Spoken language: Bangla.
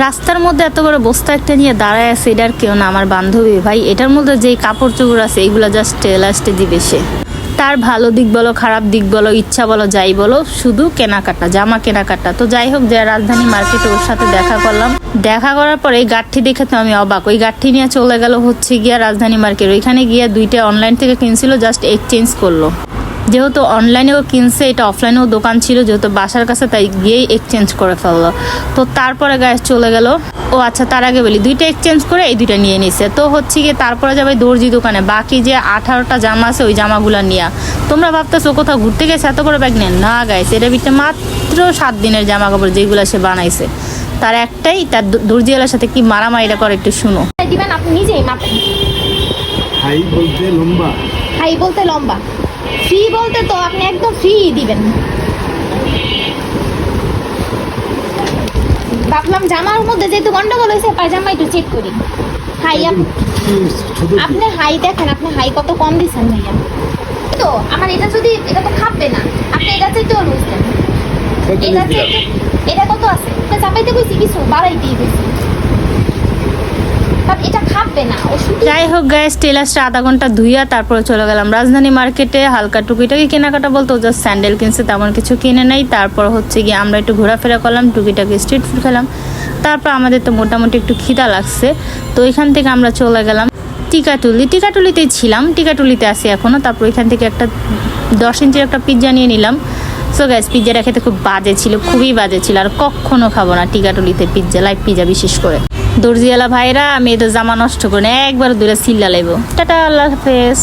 রাস্তার মধ্যে এত বড় বস্তা একটা নিয়ে দাঁড়ায় আছে, এটার কেউ না, আমার বান্ধবী। ভাই এটার মধ্যে যেই কাপড় চোপড় আছে এগুলো জাস্ট লাস্টে দিবে সে। তার ভালো দিক বলো, খারাপ দিক বলো, ইচ্ছা বলো, যাই বলো, শুধু কেনাকাটা, জামা কেনাকাটা। তো যাই হোক, যে রাজধানী মার্কেটে ওর সাথে দেখা করলাম। দেখা করার পরে এই গাঠি দেখে তো আমি অবাক। ওই গাঠি নিয়ে চলে গেল হচ্ছে গিয়া রাজধানী মার্কেট। ওইখানে গিয়া দুইটা অনলাইন থেকে কিনছিল, জাস্ট এক্সচেঞ্জ করলো। যেহেতু অনলাইনেও কিনছে, এটা অফলাইনেও দোকান ছিল, যেহেতু বাসার কাছে, তাই গিয়েই এক্সচেঞ্জ করে ফেললো। তো তারপরে গায়ে চলে গেল। ও আচ্ছা, তার আগে বলি, দুইটা এক্সচেঞ্জ করে এই দুইটা নিয়ে নিছে। তো হচ্ছে গিয়ে তারপরে যাবে দর্জি দোকানে, বাকি যে 18টা জামা আছে ওই জামাগুলো নিয়ে। তোমরা ভাবতেছো কোথাও ঘুরতে গেছে এত বড় ব্যাগ নেন না, গাইছে এটা ভিতরে মাত্র 7 দিনের জামা কাপড় যেগুলো সে বানাইছে। তার একটাই, তার দর্জিওয়ালার সাথে কি মারামারিটা করে একটু শুনো। দিবেন আপনি নিজেই মাপেন। হাই বলতে লম্বা, হাই বলতে লম্বা, ফ্রি বলতে তো আপনি একদম ফ্রি দিবেন। ভাবলাম জামার মধ্যে যেহেতু গন্ডগোল হয়েছে, পায়জামা একটু চেক করি। হাই আপনি হাই দেখেন, আপনি হাই কত কম দিচ্ছেন ভাইয়া। তো আমার এটা যদি, এটা তো খাবে না, আপনি এটা চাইতেও বুঝতেন। এটা চাইতে, এটা কত আছে, এটা চাপাইতে কইছি কিছু বাড়াই দিয়ে গেছি, এটা খাবে না। যাই হোক গাইস, টেলার্সটা আধা ঘন্টা ধুইয়া তারপরে চলে গেলাম রাজধানী মার্কেটে। হালকা টুকিটাকি কেনাকাটা বলতো জাস্ট স্যান্ডেল কিনছে, তেমন কিছু কিনে নাই। তারপর হচ্ছে গিয়ে আমরা একটু ঘোরাফেরা করলাম, টুকিটাকি স্ট্রিট ফুড খেলাম। তারপর আমাদের তো মোটামুটি একটু খিদা লাগছে, তো ওইখান থেকে আমরা চলে গেলাম টিকাটুলিতেই ছিলাম, টিকাটুলিতে আসি এখনও। তারপর ওইখান থেকে একটা 10 ইঞ্চির একটা পিৎজা নিয়ে নিলাম। সো গাইস, পিৎজাটা খেতে খুব বাজে ছিল, খুবই বাজে ছিল, আর কখনো খাবো না টিকাটুলিতে পিৎজা, লাইভ পিৎজা বিশেষ করে। দর্জিওয়ালা ভাইরা, আমি এটা জামা নষ্ট করে একবার দূরে সিল্লা লাইব। টাটা, আল্লাহ হাফেজ।